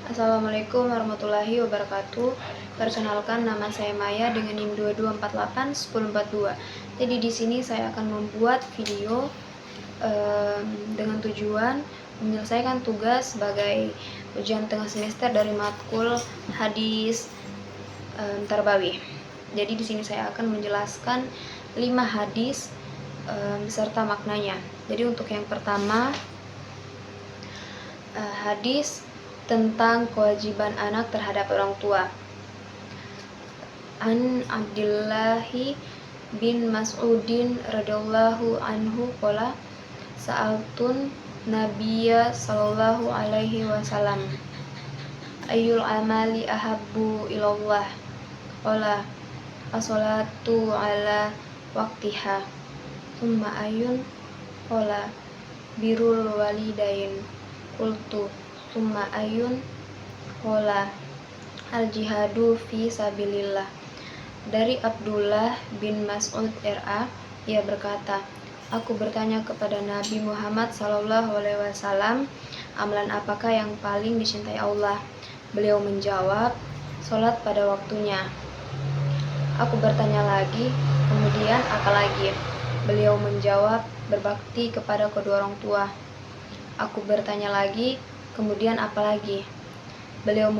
Assalamualaikum warahmatullahi wabarakatuh. Perkenalkan, nama saya Maya dengan NIM 22481042. Jadi di sini saya akan membuat video dengan tujuan menyelesaikan tugas sebagai ujian tengah semester dari matkul hadis Tarbawih. Jadi di sini saya akan menjelaskan 5 hadis beserta maknanya. Jadi untuk yang pertama, hadis tentang kewajiban anak terhadap orang tua. An Abdillahi bin Mas'udin radhiyallahu anhu qala sa'altun Nabiyya sallallahu alaihi wasallam ayyul amali ahabbu ilallah qala as-salatu ala waqtiha thumma ayyun qala birrul walidain qultu thumma ayun qala al jihadu fi sabilillah. Dari Abdullah bin Mas'ud RA, ia berkata, aku bertanya kepada Nabi Muhammad SAW, amalan apakah yang paling dicintai Allah? Beliau menjawab, sholat pada waktunya. Aku bertanya lagi, kemudian apa lagi? Beliau menjawab, berbakti kepada kedua orang tua. Aku bertanya lagi, kemudian apa lagi? Beliau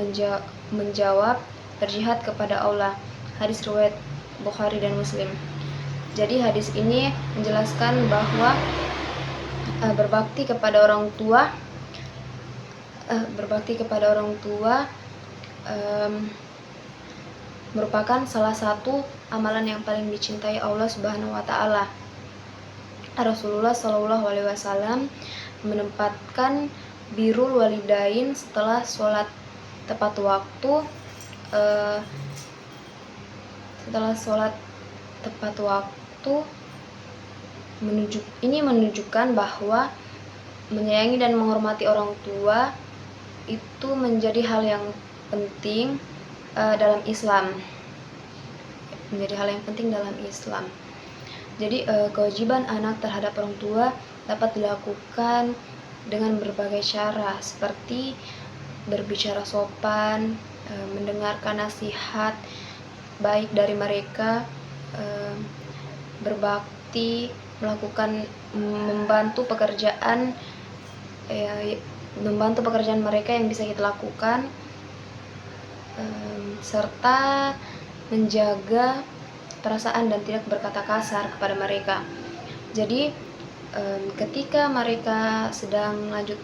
menjawab, berjihad kepada Allah. Hadis riwayat Bukhari dan Muslim. Jadi hadis ini menjelaskan bahwa berbakti kepada orang tua merupakan salah satu amalan yang paling dicintai Allah Subhanahu wa taala. Rasulullah Shallallahu alaihi wasallam menempatkan birrul walidain setelah sholat tepat waktu. Ini menunjukkan bahwa menyayangi dan menghormati orang tua itu menjadi hal yang penting dalam Islam. Jadi kewajiban anak terhadap orang tua dapat dilakukan dengan berbagai cara, seperti berbicara sopan, mendengarkan nasihat baik dari mereka, berbakti, membantu pekerjaan mereka yang bisa kita lakukan, serta menjaga perasaan dan tidak berkata kasar kepada mereka. Jadi ketika mereka sedang lanjut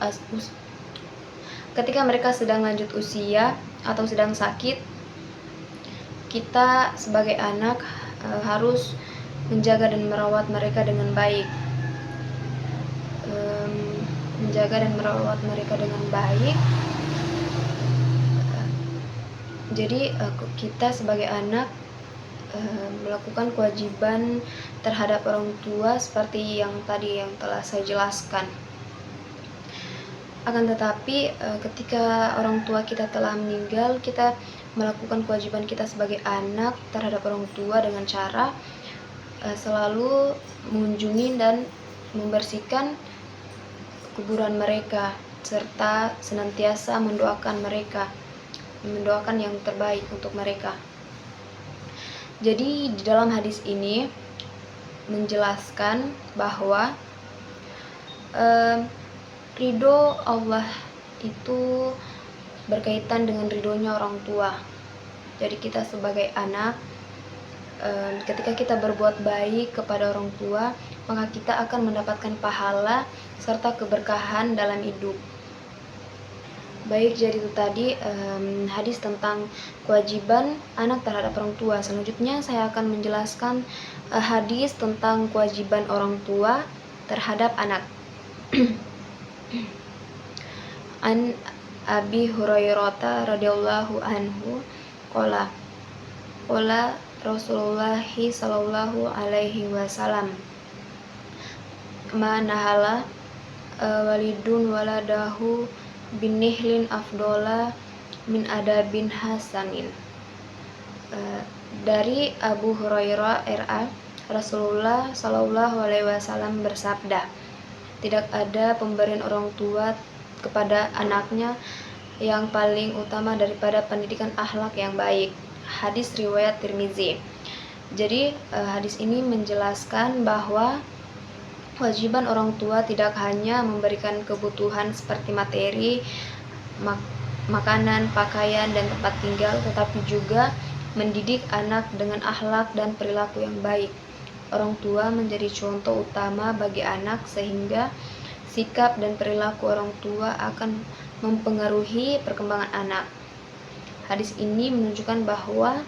usia atau sedang sakit, kita sebagai anak harus menjaga dan merawat mereka dengan baik. Jadi kita sebagai anak melakukan kewajiban terhadap orang tua seperti yang telah saya jelaskan. Akan tetapi ketika orang tua kita telah meninggal, kita melakukan kewajiban kita sebagai anak terhadap orang tua dengan cara selalu mengunjungi dan membersihkan kuburan mereka, serta senantiasa mendoakan yang terbaik untuk mereka. Jadi di dalam hadis ini menjelaskan bahwa ridho Allah itu berkaitan dengan ridhonya orang tua. Jadi kita sebagai anak, ketika kita berbuat baik kepada orang tua, maka kita akan mendapatkan pahala serta keberkahan dalam hidup. Baik, jadi itu tadi hadis tentang kewajiban anak terhadap orang tua. Selanjutnya saya akan menjelaskan hadis tentang kewajiban orang tua terhadap anak. An Abi Hurairah radhiyallahu anhu qala Rasulullah sallallahu alaihi wasallam ma nahala walidun waladahu binihlin afdola min adabin hasanin. Dari Abu Hurairah RA, Rasulullah sallallahu alaihi wasallam bersabda, tidak ada pemberian orang tua kepada anaknya yang paling utama daripada pendidikan akhlak yang baik. Hadis riwayat Tirmizi. Jadi hadis ini menjelaskan bahwa kewajiban orang tua tidak hanya memberikan kebutuhan seperti materi, makanan, pakaian, dan tempat tinggal, tetapi juga mendidik anak dengan akhlak dan perilaku yang baik. Orang tua menjadi contoh utama bagi anak sehingga sikap dan perilaku orang tua akan mempengaruhi perkembangan anak. Hadis ini menunjukkan bahwa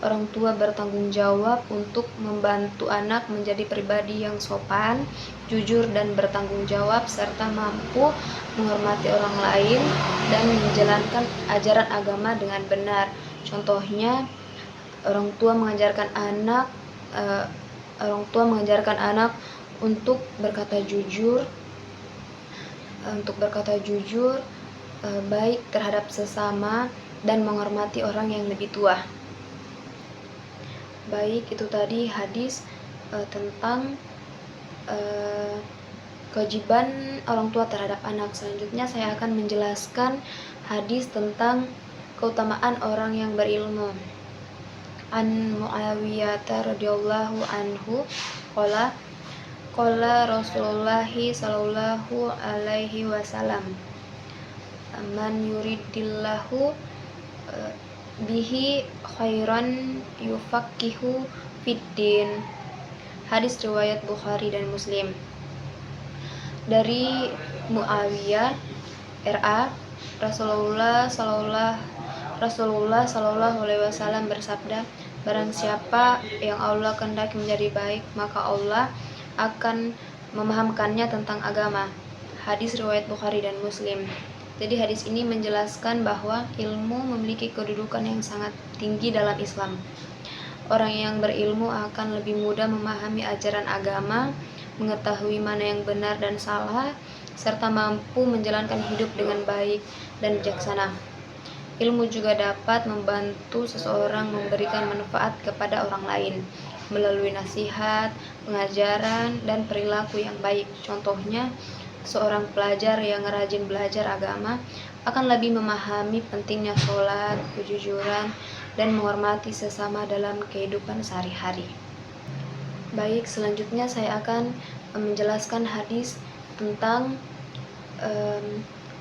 orang tua bertanggung jawab untuk membantu anak menjadi pribadi yang sopan, jujur, dan bertanggung jawab, serta mampu menghormati orang lain dan menjalankan ajaran agama dengan benar. Contohnya, orang tua mengajarkan anak untuk berkata jujur, baik terhadap sesama, dan menghormati orang yang lebih tua. Baik, itu tadi hadis tentang kewajiban orang tua terhadap anak. Selanjutnya saya akan menjelaskan hadis tentang keutamaan orang yang berilmu. An Muawiyah radhiyallahu anhu qala Rasulullah sallallahu alaihi wasallam, man yuridillahu bihi khairan yufaqihu fiddin. Hadis riwayat Bukhari dan Muslim. Dari Muawiyah RA, Rasulullah sallallahu alaihi wasallam bersabda, barang siapa yang Allah kehendaki menjadi baik, maka Allah akan memahamkannya tentang agama. Hadis riwayat Bukhari dan Muslim. Jadi hadis ini menjelaskan bahwa ilmu memiliki kedudukan yang sangat tinggi dalam Islam. Orang yang berilmu akan lebih mudah memahami ajaran agama, mengetahui mana yang benar dan salah, serta mampu menjalankan hidup dengan baik dan bijaksana. Ilmu juga dapat membantu seseorang memberikan manfaat kepada orang lain melalui nasihat, pengajaran, dan perilaku yang baik. Contohnya, seorang pelajar yang rajin belajar agama akan lebih memahami pentingnya sholat, kejujuran, dan menghormati sesama dalam kehidupan sehari-hari. Baik, selanjutnya saya akan menjelaskan hadis tentang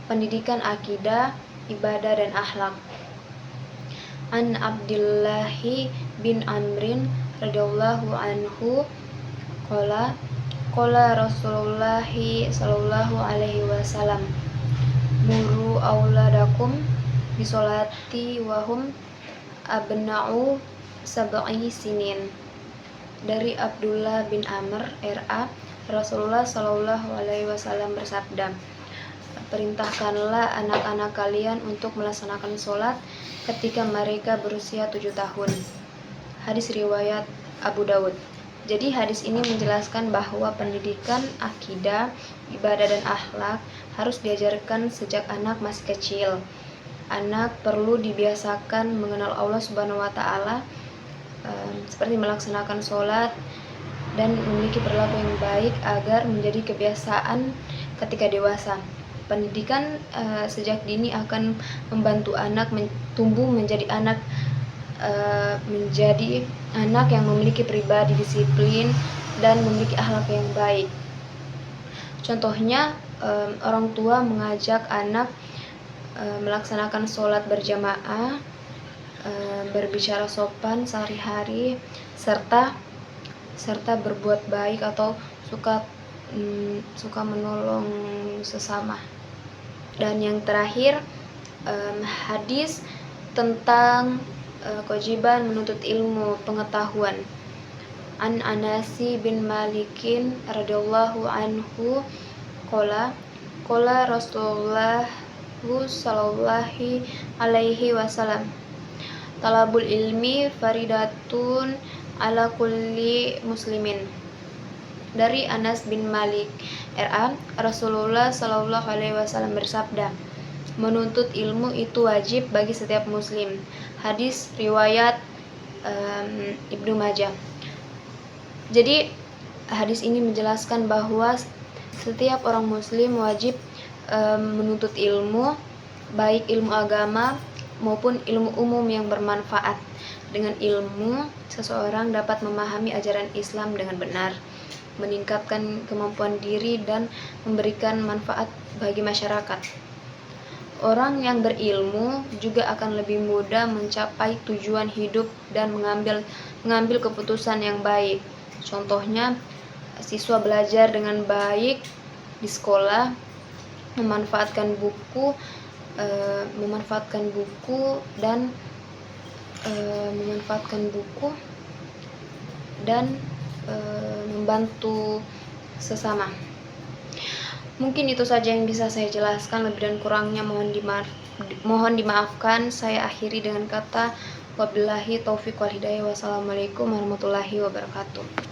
pendidikan akidah, ibadah, dan akhlak. An Abdillahi bin Amrin radhiyallahu anhu qala Rasulullah sallallahu alaihi wasallam, muru auladakum bisolati wahum abna'u sab'i sinin. Dari Abdullah bin Amr RA, Rasulullah sallallahu alaihi wasallam bersabda, perintahkanlah anak-anak kalian untuk melaksanakan sholat ketika mereka berusia 7 tahun. Hadis riwayat Abu Dawud. Jadi hadis ini menjelaskan bahwa pendidikan akidah, ibadah, dan akhlak harus diajarkan sejak anak masih kecil. Anak perlu dibiasakan mengenal Allah Subhanahu wa Ta'ala, seperti melaksanakan sholat dan memiliki perilaku yang baik agar menjadi kebiasaan ketika dewasa. Pendidikan sejak dini akan membantu anak tumbuh menjadi anak yang memiliki pribadi disiplin dan memiliki akhlak yang baik. Contohnya, orang tua mengajak anak melaksanakan sholat berjamaah, berbicara sopan sehari-hari, serta berbuat baik atau suka menolong sesama. Dan yang terakhir, hadis tentang kewajiban menuntut ilmu pengetahuan. An Anasi bin Malikin radhiyallahu anhu qala Rasulullah sallallahu alaihi wasallam, talabul ilmi faridatun ala kulli muslimin. Dari Anas bin Malik RA, Rasulullah sallallahu alaihi wasallam bersabda, menuntut ilmu itu wajib bagi setiap muslim. Hadis riwayat Ibnu Majah. Jadi hadis ini menjelaskan bahwa setiap orang muslim wajib menuntut ilmu baik ilmu agama maupun ilmu umum yang bermanfaat. Dengan ilmu, seseorang dapat memahami ajaran Islam dengan benar, meningkatkan kemampuan diri, dan memberikan manfaat bagi masyarakat. Orang yang berilmu juga akan lebih mudah mencapai tujuan hidup dan mengambil keputusan yang baik. Contohnya, siswa belajar dengan baik di sekolah, memanfaatkan buku dan membantu sesama. Mungkin itu saja yang bisa saya jelaskan, lebih dan kurangnya mohon dimaafkan. Saya akhiri dengan kata wabillahi taufiq wal hidayah. Wassalamualaikum warahmatullahi wabarakatuh.